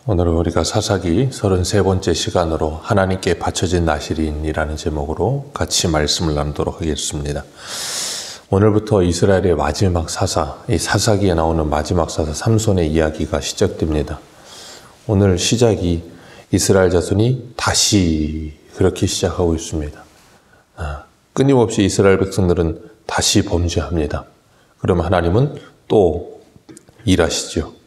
오늘은 우리가 사사기 33번째 시간으로 하나님께 바쳐진 나실인이라는 제목으로 같이 말씀을 나누도록 하겠습니다. 오늘부터 이스라엘의 마지막 사사, 이 사사기에 나오는 마지막 사사 삼손의 이야기가 시작됩니다. 오늘 시작이 이스라엘 자손이 다시 그렇게 시작하고 있습니다. 끊임없이 이스라엘 백성들은 다시 범죄합니다. 그러면 하나님은 또 일하시죠.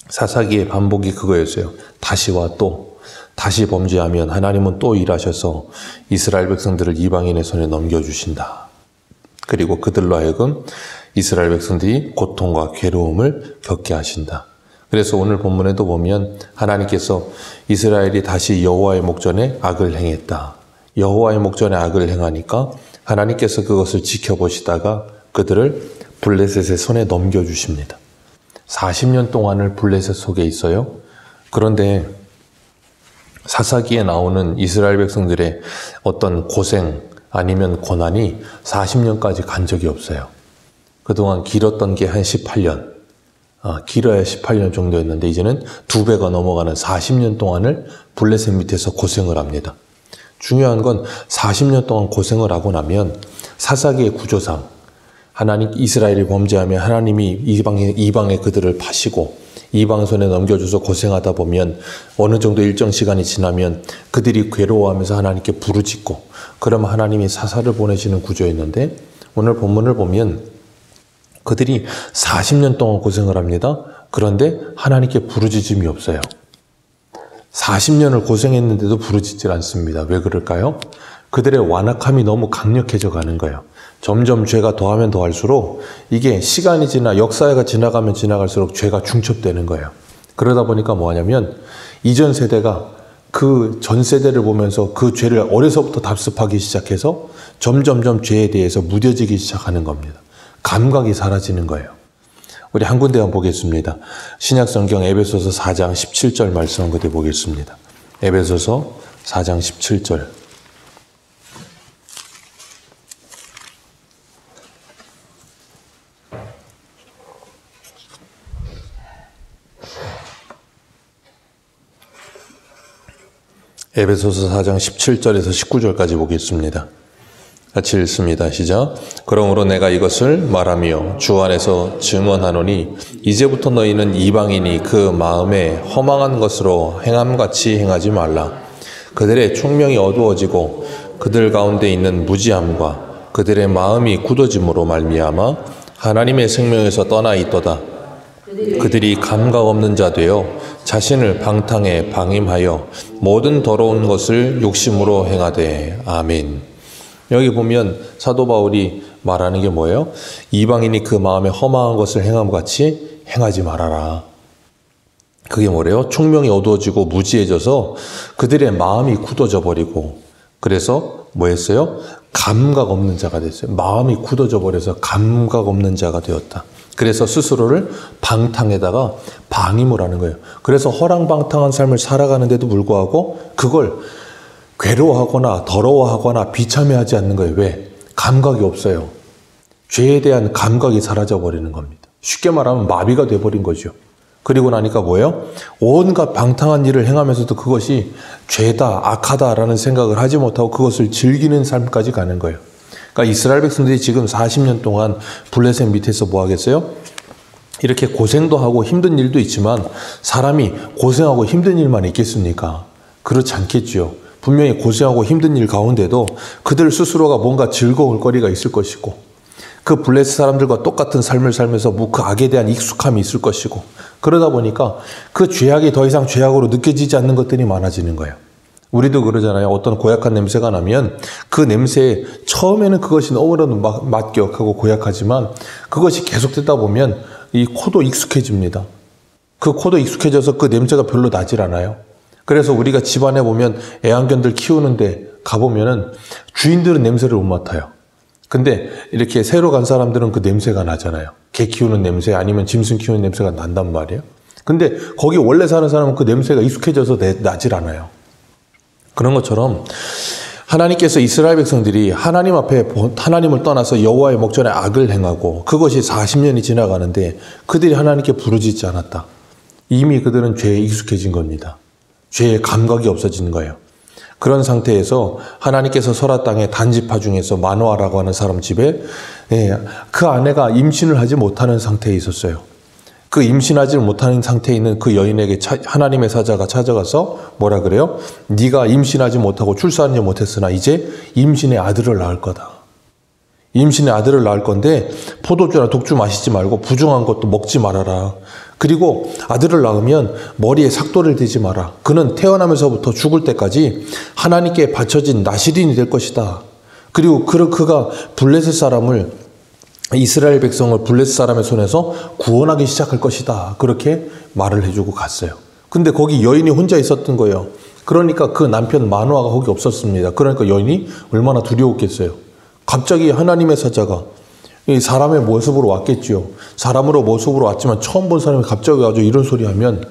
사사기의 반복이 그거였어요. 다시와 또, 다시 범죄하면 하나님은 또 일하셔서 이스라엘 백성들을 이방인의 손에 넘겨주신다. 그리고 그들로 하여금 이스라엘 백성들이 고통과 괴로움을 겪게 하신다. 그래서 오늘 본문에도 보면 하나님께서 이스라엘이 다시 여호와의 목전에 악을 행했다. 여호와의 목전에 악을 행하니까 하나님께서 그것을 지켜보시다가 그들을 블레셋의 손에 넘겨주십니다. 40년 동안을 블레셋 속에 있어요. 그런데 사사기에 나오는 이스라엘 백성들의 어떤 고생 아니면 고난이 40년까지 간 적이 없어요. 그동안 길었던 게 한 18년, 길어야 18년 정도였는데 이제는 2배가 넘어가는 40년 동안을 블레셋 밑에서 고생을 합니다. 중요한 건 40년 동안 고생을 하고 나면 사사기의 구조상 하나님 이스라엘이 범죄하면 하나님이 이방에 그들을 파시고 이방 손에 넘겨줘서 고생하다 보면 어느 정도 일정 시간이 지나면 그들이 괴로워하면서 하나님께 부르짖고 그러면 하나님이 사사를 보내시는 구조였는데 오늘 본문을 보면 그들이 40년 동안 고생을 합니다. 그런데 하나님께 부르짖음이 없어요. 40년을 고생했는데도 부르짖질 않습니다. 왜 그럴까요? 그들의 완악함이 너무 강력해져 가는 거예요. 점점 죄가 더하면 더할수록 이게 시간이 지나 역사가 지나가면 지나갈수록 죄가 중첩되는 거예요. 그러다 보니까 뭐하냐면 이전 세대가 그 전 세대를 보면서 그 죄를 어려서부터 답습하기 시작해서 점점점 죄에 대해서 무뎌지기 시작하는 겁니다. 감각이 사라지는 거예요. 우리 한 군데 한번 보겠습니다. 신약성경 에베소서 4장 17절 말씀 한번 보겠습니다. 에베소서 4장 17절. 에베소서 4장 17절에서 19절까지 보겠습니다. 같이 읽습니다. 시작. 그러므로 내가 이것을 말하며 주 안에서 증언하노니 이제부터 너희는 이방인이 그 마음에 허망한 것으로 행함같이 행하지 말라. 그들의 총명이 어두워지고 그들 가운데 있는 무지함과 그들의 마음이 굳어짐으로 말미암아 하나님의 생명에서 떠나 있도다. 그들이 감각 없는 자 되어 자신을 방탕에 방임하여 모든 더러운 것을 욕심으로 행하되. 아멘. 여기 보면 사도 바울이 말하는 게 뭐예요? 이방인이 그 마음에 허망한 것을 행함같이 행하지 말아라. 그게 뭐래요? 총명이 어두워지고 무지해져서 그들의 마음이 굳어져 버리고 그래서 뭐 했어요? 감각 없는 자가 됐어요. 마음이 굳어져 버려서 감각 없는 자가 되었다. 그래서 스스로를 방탕에다가 방임을 하는 거예요. 그래서 허랑방탕한 삶을 살아가는데도 불구하고 그걸 괴로워하거나 더러워하거나 비참해하지 않는 거예요. 왜? 감각이 없어요. 죄에 대한 감각이 사라져 버리는 겁니다. 쉽게 말하면 마비가 돼버린 거죠. 그리고 나니까 뭐예요? 온갖 방탕한 일을 행하면서도 그것이 죄다, 악하다라는 생각을 하지 못하고 그것을 즐기는 삶까지 가는 거예요. 그러니까 이스라엘 백성들이 지금 40년 동안 블레셋 밑에서 뭐 하겠어요? 이렇게 고생도 하고 힘든 일도 있지만 사람이 고생하고 힘든 일만 있겠습니까? 그렇지 않겠죠. 분명히 고생하고 힘든 일 가운데도 그들 스스로가 뭔가 즐거울 거리가 있을 것이고 그 블레셋 사람들과 똑같은 삶을 살면서 그 악에 대한 익숙함이 있을 것이고 그러다 보니까 그 죄악이 더 이상 죄악으로 느껴지지 않는 것들이 많아지는 거예요. 우리도 그러잖아요. 어떤 고약한 냄새가 나면 그 냄새에 처음에는 그것이 너무나도 막격하고 고약하지만 그것이 계속되다 보면 이 코도 익숙해집니다. 그 코도 익숙해져서 그 냄새가 별로 나질 않아요. 그래서 우리가 집안에 보면 애완견들 키우는데 가보면은 주인들은 냄새를 못 맡아요. 근데 이렇게 새로 간 사람들은 그 냄새가 나잖아요. 개 키우는 냄새 아니면 짐승 키우는 냄새가 난단 말이에요. 근데 거기 원래 사는 사람은 그 냄새가 익숙해져서 나질 않아요. 그런 것처럼 하나님께서 이스라엘 백성들이 하나님 앞에 하나님을 떠나서 여호와의 목전에 악을 행하고 그것이 40년이 지나가는데 그들이 하나님께 부르짖지 않았다. 이미 그들은 죄에 익숙해진 겁니다. 죄의 감각이 없어지는 거예요. 그런 상태에서 하나님께서 설화 땅의 단지파 중에서 마노아라고 하는 사람 집에 그 아내가 임신을 하지 못하는 상태에 있었어요. 그 임신하지 못하는 상태에 있는 그 여인에게 하나님의 사자가 찾아가서 뭐라 그래요? 네가 임신하지 못하고 출산하지 못했으나 이제 임신의 아들을 낳을 거다. 임신의 아들을 낳을 건데 포도주나 독주 마시지 말고 부정한 것도 먹지 말아라. 그리고 아들을 낳으면 머리에 삭도를 대지 마라. 그는 태어나면서부터 죽을 때까지 하나님께 바쳐진 나시린이 될 것이다. 그리고 그가 블레셋 사람을, 이스라엘 백성을 블레셋 사람의 손에서 구원하기 시작할 것이다. 그렇게 말을 해주고 갔어요. 근데 거기 여인이 혼자 있었던 거예요. 그러니까 그 남편 마노아가 거기 없었습니다. 그러니까 여인이 얼마나 두려웠겠어요. 갑자기 하나님의 사자가 이 사람의 모습으로 왔겠지요. 사람으로 모습으로 왔지만 처음 본 사람이 갑자기 와서 이런 소리 하면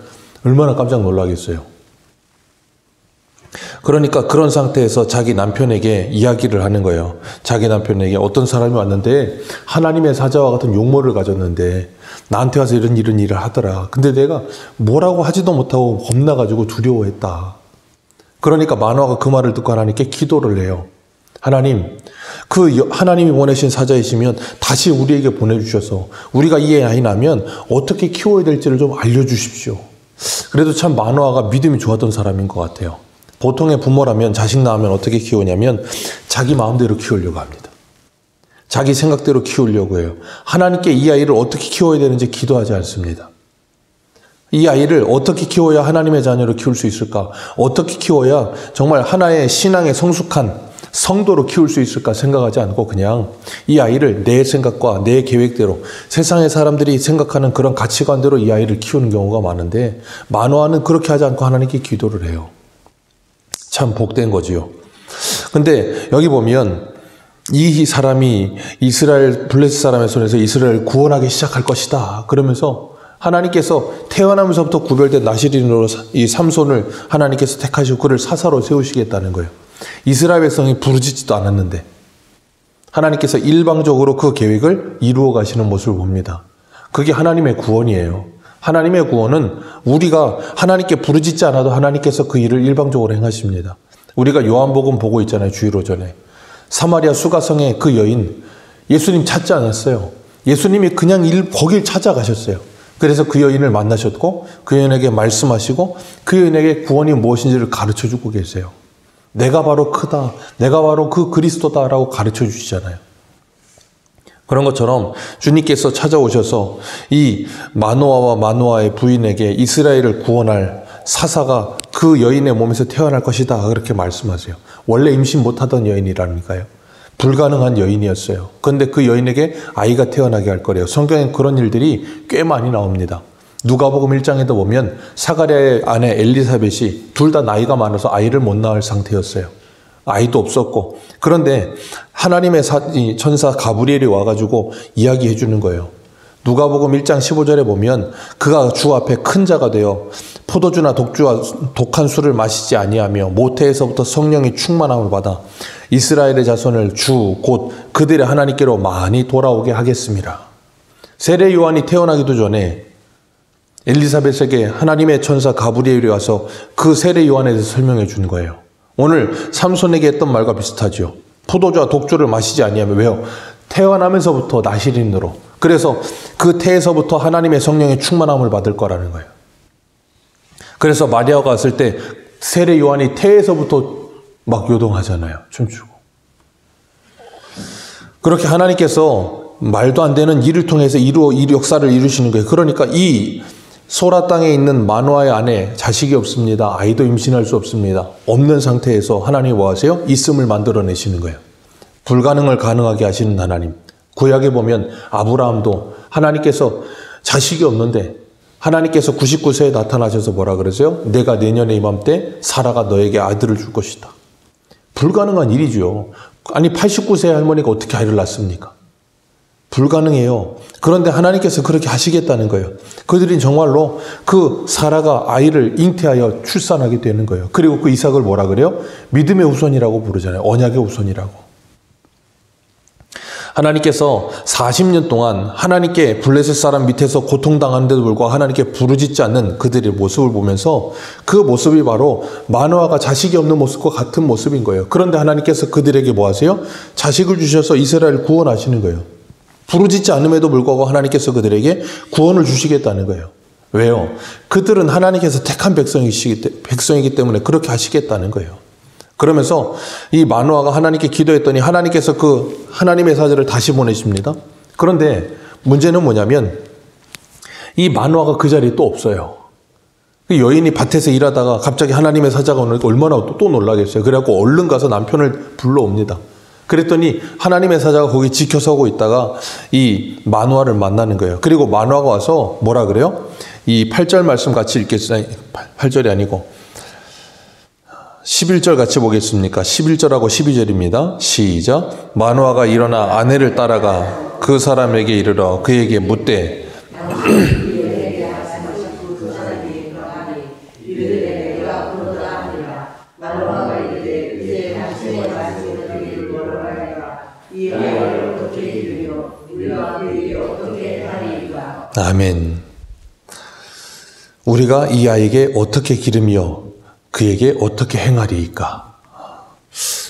얼마나 깜짝 놀라겠어요. 그러니까 그런 상태에서 자기 남편에게 이야기를 하는 거예요. 자기 남편에게 어떤 사람이 왔는데 하나님의 사자와 같은 용모를 가졌는데 나한테 와서 이런 일을 하더라. 근데 내가 뭐라고 하지도 못하고 겁나가지고 두려워했다. 그러니까 마노아가 그 말을 듣고 하나님께 기도를 해요. 하나님, 하나님이 보내신 사자이시면 다시 우리에게 보내주셔서 우리가 이 아이 낳으면 어떻게 키워야 될지를 좀 알려주십시오. 그래도 참 마노아가 믿음이 좋았던 사람인 것 같아요. 보통의 부모라면 자식 낳으면 어떻게 키우냐면 자기 마음대로 키우려고 합니다. 자기 생각대로 키우려고 해요. 하나님께 이 아이를 어떻게 키워야 되는지 기도하지 않습니다. 이 아이를 어떻게 키워야 하나님의 자녀로 키울 수 있을까? 어떻게 키워야 정말 하나의 신앙에 성숙한 성도로 키울 수 있을까 생각하지 않고 그냥 이 아이를 내 생각과 내 계획대로 세상의 사람들이 생각하는 그런 가치관대로 이 아이를 키우는 경우가 많은데 마노아는 그렇게 하지 않고 하나님께 기도를 해요. 참 복된 거지요. 근데 여기 보면 이 사람이 이스라엘 블레셋 사람의 손에서 이스라엘을 구원하기 시작할 것이다. 그러면서 하나님께서 태어나면서부터 구별된 나시린으로 이 삼손을 하나님께서 택하시고 그를 사사로 세우시겠다는 거예요. 이스라엘 백성이 부르짖지도 않았는데 하나님께서 일방적으로 그 계획을 이루어 가시는 모습을 봅니다. 그게 하나님의 구원이에요. 하나님의 구원은 우리가 하나님께 부르짖지 않아도 하나님께서 그 일을 일방적으로 행하십니다. 우리가 요한복음 보고 있잖아요. 주일 오전에. 사마리아 수가성의 그 여인, 예수님 찾지 않았어요. 예수님이 그냥 거길 찾아가셨어요. 그래서 그 여인을 만나셨고 그 여인에게 말씀하시고 그 여인에게 구원이 무엇인지를 가르쳐주고 계세요. 내가 바로 크다. 내가 바로 그 그리스도다라고 가르쳐 주시잖아요. 그런 것처럼 주님께서 찾아오셔서 이 마노아와 마노아의 부인에게 이스라엘을 구원할 사사가 그 여인의 몸에서 태어날 것이다. 그렇게 말씀하세요. 원래 임신 못하던 여인이라니까요. 불가능한 여인이었어요. 그런데 그 여인에게 아이가 태어나게 할 거래요. 성경엔 그런 일들이 꽤 많이 나옵니다. 누가복음 1장에도 보면 사가랴의 아내 엘리사벳이 둘 다 나이가 많아서 아이를 못 낳을 상태였어요. 아이도 없었고. 그런데 하나님의 천사 가브리엘이 와가지고 이야기해 주는 거예요. 누가복음 1장 15절에 보면 그가 주 앞에 큰 자가 되어 포도주나 독주와 독한 술을 마시지 아니하며 모태에서부터 성령이 충만함을 받아 이스라엘의 자손을 주 곧 그들의 하나님께로 많이 돌아오게 하겠습니다. 세례 요한이 태어나기도 전에 엘리사벳에게 하나님의 천사 가브리엘이 와서 그 세례 요한에 대해서 설명해 준 거예요. 오늘 삼손에게 했던 말과 비슷하죠. 포도주와 독주를 마시지 아니하며 왜요? 태어나면서부터 나시린으로. 그래서 그 태에서부터 하나님의 성령의 충만함을 받을 거라는 거예요. 그래서 마리아가 왔을 때 세례 요한이 태에서부터 막 요동하잖아요. 춤추고. 그렇게 하나님께서 말도 안 되는 일을 통해서 이 역사를 이루시는 거예요. 그러니까 이 소라 땅에 있는 마노아의 아내 자식이 없습니다. 아이도 임신할 수 없습니다. 없는 상태에서 하나님이 뭐 하세요? 있음을 만들어내시는 거예요. 불가능을 가능하게 하시는 하나님. 구약에 보면 아브라함도 하나님께서 자식이 없는데 하나님께서 99세에 나타나셔서 뭐라 그러세요? 내가 내년에 이맘때 사라가 너에게 아들을 줄 것이다. 불가능한 일이죠. 아니 89세의 할머니가 어떻게 아이를 낳습니까? 불가능해요. 그런데 하나님께서 그렇게 하시겠다는 거예요. 그들이 정말로 그 사라가 아이를 잉태하여 출산하게 되는 거예요. 그리고 그 이삭을 뭐라 그래요? 믿음의 후손이라고 부르잖아요. 언약의 후손이라고. 하나님께서 40년 동안 하나님께 블레셋 사람 밑에서 고통당하는데도 불구하고 하나님께 부르짖지 않는 그들의 모습을 보면서 그 모습이 바로 마노아가 자식이 없는 모습과 같은 모습인 거예요. 그런데 하나님께서 그들에게 뭐 하세요? 자식을 주셔서 이스라엘을 구원하시는 거예요. 부르짖지 않음에도 불구하고 하나님께서 그들에게 구원을 주시겠다는 거예요. 왜요? 그들은 하나님께서 택한 백성이기 때문에 그렇게 하시겠다는 거예요. 그러면서 이 마노아가 하나님께 기도했더니 하나님께서 그 하나님의 사자를 다시 보내십니다. 그런데 문제는 뭐냐면 이 마노아가 그 자리에 또 없어요. 그 여인이 밭에서 일하다가 갑자기 하나님의 사자가 오니까 얼마나 또 놀라겠어요. 그래갖고 얼른 가서 남편을 불러옵니다. 그랬더니 하나님의 사자가 거기 지켜서고 있다가 이 마노아를 만나는 거예요. 그리고 마노아가 와서 뭐라 그래요? 이 8절 말씀 같이 읽겠어요. 8절이 아니고 11절 같이 보겠습니까? 11절하고 12절입니다. 시작. 마노아가 일어나 아내를 따라가 그 사람에게 이르러 그에게 묻되 아멘. 우리가 이 아이에게 어떻게 기름이요 그에게 어떻게 행하리이까.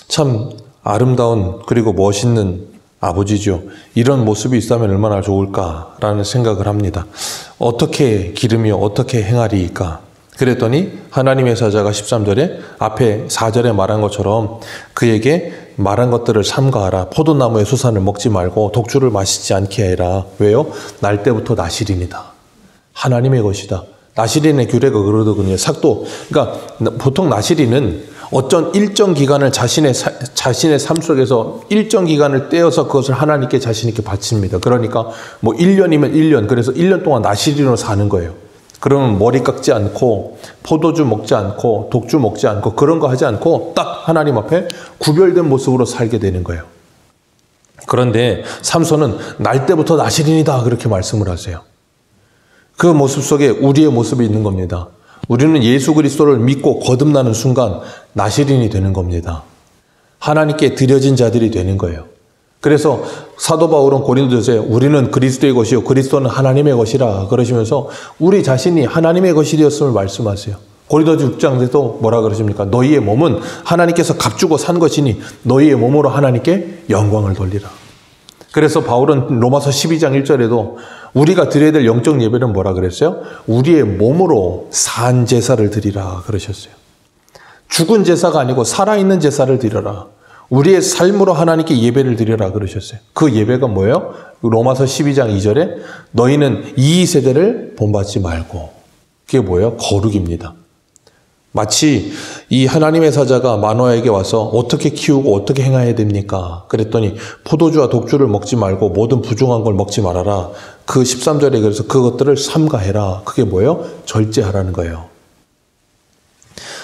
참 아름다운 그리고 멋있는 아버지죠. 이런 모습이 있다면 얼마나 좋을까라는 생각을 합니다. 어떻게 기름이요 어떻게 행하리이까. 그랬더니 하나님의 사자가 13절에 앞에 4절에 말한 것처럼 그에게 말한 것들을 삼가하라. 포도나무의 수산을 먹지 말고 독주를 마시지 않게 해라. 왜요? 날 때부터 나실이니다. 하나님의 것이다. 나실인의 규례가 그러더군요. 삭도. 그러니까 보통 나실인은 어떤 일정 기간을 자신의 삶 속에서 일정 기간을 떼어서 그것을 하나님께 자신있게 바칩니다. 그러니까 뭐 1년이면 1년. 그래서 1년 동안 나실인으로 사는 거예요. 그러면 머리 깎지 않고 포도주 먹지 않고 독주 먹지 않고 그런 거 하지 않고 딱 하나님 앞에 구별된 모습으로 살게 되는 거예요. 그런데 삼손은 날 때부터 나실인이다 그렇게 말씀을 하세요. 그 모습 속에 우리의 모습이 있는 겁니다. 우리는 예수 그리스도를 믿고 거듭나는 순간 나실인이 되는 겁니다. 하나님께 드려진 자들이 되는 거예요. 그래서 사도 바울은 고린도서에 우리는 그리스도의 것이요 그리스도는 하나님의 것이라 그러시면서 우리 자신이 하나님의 것이 되었음을 말씀하세요. 고린도서 6장에도 뭐라 그러십니까? 너희의 몸은 하나님께서 값주고 산 것이니 너희의 몸으로 하나님께 영광을 돌리라. 그래서 바울은 로마서 12장 1절에도 우리가 드려야 될 영적 예배는 뭐라 그랬어요? 우리의 몸으로 산 제사를 드리라 그러셨어요. 죽은 제사가 아니고 살아있는 제사를 드려라. 우리의 삶으로 하나님께 예배를 드려라 그러셨어요. 그 예배가 뭐예요? 로마서 12장 2절에 너희는 이 세대를 본받지 말고. 그게 뭐예요? 거룩입니다. 마치 이 하나님의 사자가 마노아에게 와서 어떻게 키우고 어떻게 행해야 됩니까? 그랬더니 포도주와 독주를 먹지 말고 모든 부정한 걸 먹지 말아라. 그 13절에 그래서 그것들을 삼가해라. 그게 뭐예요? 절제하라는 거예요.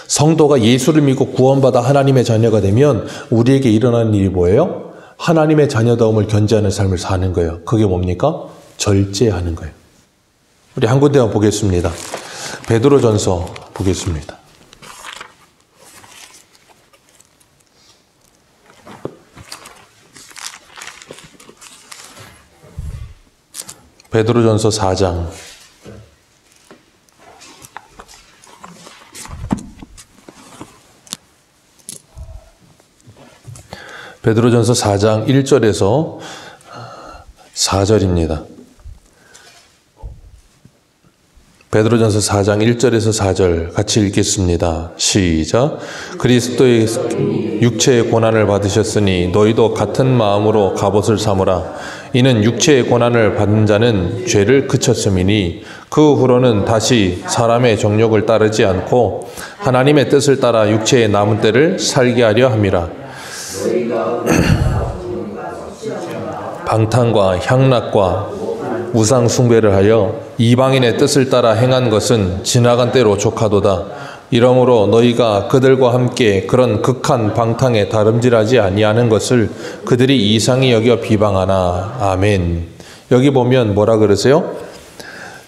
성도가 예수를 믿고 구원받아 하나님의 자녀가 되면 우리에게 일어나는 일이 뭐예요? 하나님의 자녀다움을 견지하는 삶을 사는 거예요. 그게 뭡니까? 절제하는 거예요. 우리 한 군데만 보겠습니다. 베드로전서 보겠습니다. 베드로전서 4장. 베드로전서 4장 1절에서 4절입니다. 베드로전서 4장 1절에서 4절 같이 읽겠습니다. 시작. 그리스도의 육체의 고난을 받으셨으니 너희도 같은 마음으로 갑옷을 삼으라. 이는 육체의 고난을 받는 자는 죄를 그쳤음이니 그 후로는 다시 사람의 정욕을 따르지 않고 하나님의 뜻을 따라 육체의 남은 때를 살게 하려 함이라. 방탕과 향락과 우상 숭배를 하여 이방인의 뜻을 따라 행한 것은 지나간 때로 족하도다. 이러므로 너희가 그들과 함께 그런 극한 방탕에 다름질하지 아니하는 것을 그들이 이상히 여겨 비방하나. 아멘. 여기 보면 뭐라 그러세요?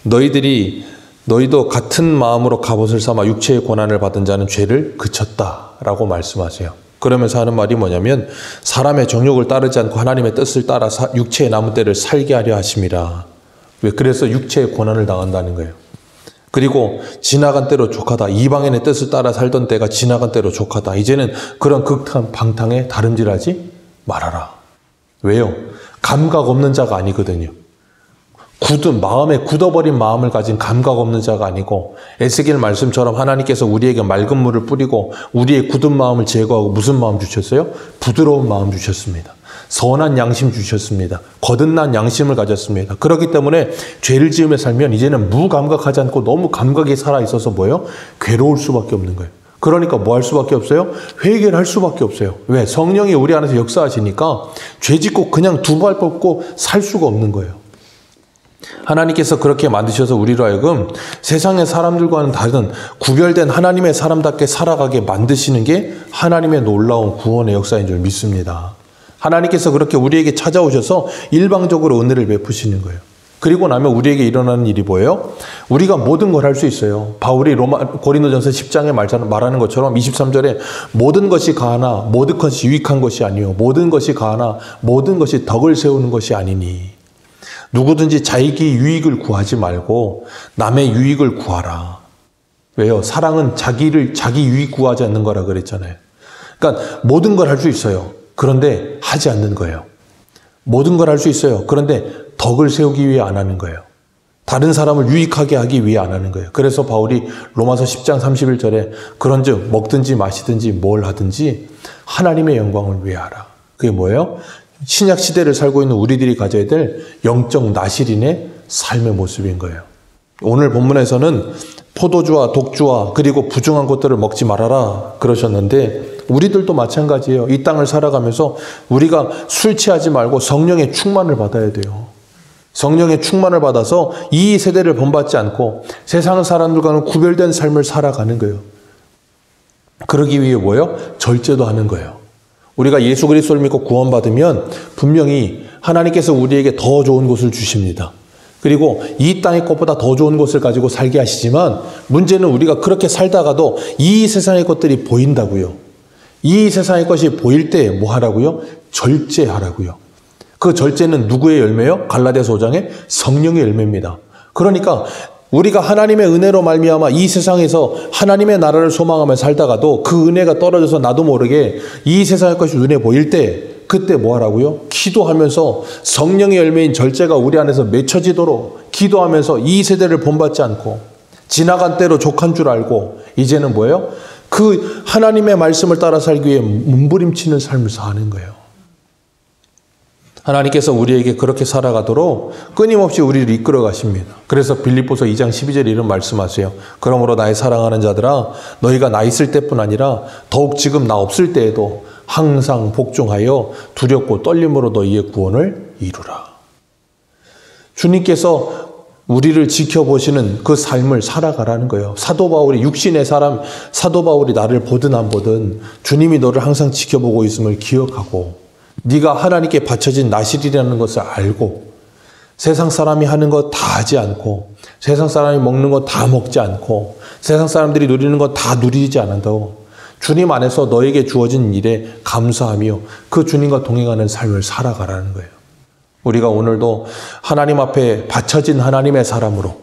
너희도 같은 마음으로 갑옷을 삼아 육체의 고난을 받은 자는 죄를 그쳤다라고 말씀하세요. 그러면서 하는 말이 뭐냐면 사람의 정욕을 따르지 않고 하나님의 뜻을 따라 육체의 남은 때를 살게 하려 하심이라. 왜? 그래서 육체의 고난을 당한다는 거예요. 그리고 지나간 때로 족하다. 이방인의 뜻을 따라 살던 때가 지나간 때로 족하다. 이제는 그런 극한 방탕에 다름질하지 말아라. 왜요? 감각 없는 자가 아니거든요. 마음에 굳어버린 마음을 가진 감각 없는 자가 아니고 에스겔 말씀처럼 하나님께서 우리에게 맑은 물을 뿌리고 우리의 굳은 마음을 제거하고 무슨 마음 주셨어요? 부드러운 마음 주셨습니다. 선한 양심 주셨습니다. 거듭난 양심을 가졌습니다. 그렇기 때문에 죄를 지으며 살면 이제는 무감각하지 않고 너무 감각이 살아있어서 뭐예요? 괴로울 수밖에 없는 거예요. 그러니까 뭐 할 수밖에 없어요? 회개를 할 수밖에 없어요. 왜? 성령이 우리 안에서 역사하시니까 죄 짓고 그냥 두 발 뻗고 살 수가 없는 거예요. 하나님께서 그렇게 만드셔서 우리로 하여금 세상의 사람들과는 다른 구별된 하나님의 사람답게 살아가게 만드시는 게 하나님의 놀라운 구원의 역사인 줄 믿습니다. 하나님께서 그렇게 우리에게 찾아오셔서 일방적으로 은혜를 베푸시는 거예요. 그리고 나면 우리에게 일어나는 일이 뭐예요? 우리가 모든 걸 할 수 있어요. 바울이 고린도전서 10장에 말하는 것처럼 23절에 모든 것이 가하나 모든 것이 유익한 것이 아니요 모든 것이 가하나 모든 것이 덕을 세우는 것이 아니니 누구든지 자기 유익을 구하지 말고 남의 유익을 구하라. 왜요? 사랑은 자기 유익 구하지 않는 거라 그랬잖아요. 그러니까 모든 걸 할 수 있어요. 그런데 하지 않는 거예요. 모든 걸 할 수 있어요. 그런데 덕을 세우기 위해 안 하는 거예요. 다른 사람을 유익하게 하기 위해 안 하는 거예요. 그래서 바울이 로마서 10장 31절에 그런즉 먹든지 마시든지 뭘 하든지 하나님의 영광을 위해 하라. 그게 뭐예요? 신약 시대를 살고 있는 우리들이 가져야 될 영적 나실인의 삶의 모습인 거예요. 오늘 본문에서는 포도주와 독주와 그리고 부정한 것들을 먹지 말아라 그러셨는데 우리들도 마찬가지예요. 이 땅을 살아가면서 우리가 술 취하지 말고 성령의 충만을 받아야 돼요. 성령의 충만을 받아서 이 세대를 본받지 않고 세상 사람들과는 구별된 삶을 살아가는 거예요. 그러기 위해 뭐예요? 절제도 하는 거예요. 우리가 예수 그리스도를 믿고 구원받으면 분명히 하나님께서 우리에게 더 좋은 것을 주십니다. 그리고 이 땅의 것보다 더 좋은 것을 가지고 살게 하시지만 문제는 우리가 그렇게 살다가도 이 세상의 것들이 보인다고요. 이 세상의 것이 보일 때 뭐 하라고요? 절제하라고요. 그 절제는 누구의 열매요? 갈라디아서 5장의 성령의 열매입니다. 그러니까 우리가 하나님의 은혜로 말미암아 이 세상에서 하나님의 나라를 소망하며 살다가도 그 은혜가 떨어져서 나도 모르게 이 세상의 것이 눈에 보일 때 그때 뭐 하라고요? 기도하면서 성령의 열매인 절제가 우리 안에서 맺혀지도록 기도하면서 이 세대를 본받지 않고 지나간 때로 족한 줄 알고 이제는 뭐예요? 그 하나님의 말씀을 따라 살기 위해 몸부림치는 삶을 사는 거예요. 하나님께서 우리에게 그렇게 살아가도록 끊임없이 우리를 이끌어 가십니다. 그래서 빌립보서 2장 12절에 이런 말씀하세요. 그러므로 나의 사랑하는 자들아 너희가 나 있을 때뿐 아니라 더욱 지금 나 없을 때에도 항상 복종하여 두렵고 떨림으로 너희의 구원을 이루라. 주님께서 우리를 지켜보시는 그 삶을 살아가라는 거예요. 사도 바울이 육신의 사람, 사도 바울이 나를 보든 안 보든 주님이 너를 항상 지켜보고 있음을 기억하고 네가 하나님께 바쳐진 나실이라는 것을 알고 세상 사람이 하는 것 다 하지 않고 세상 사람이 먹는 것 다 먹지 않고 세상 사람들이 누리는 것 다 누리지 않아도 주님 안에서 너에게 주어진 일에 감사하며 그 주님과 동행하는 삶을 살아가라는 거예요. 우리가 오늘도 하나님 앞에 바쳐진 하나님의 사람으로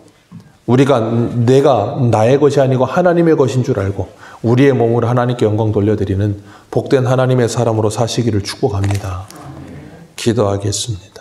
우리가 내가 나의 것이 아니고 하나님의 것인 줄 알고 우리의 몸으로 하나님께 영광 돌려드리는 복된 하나님의 사람으로 사시기를 축복합니다. 기도하겠습니다.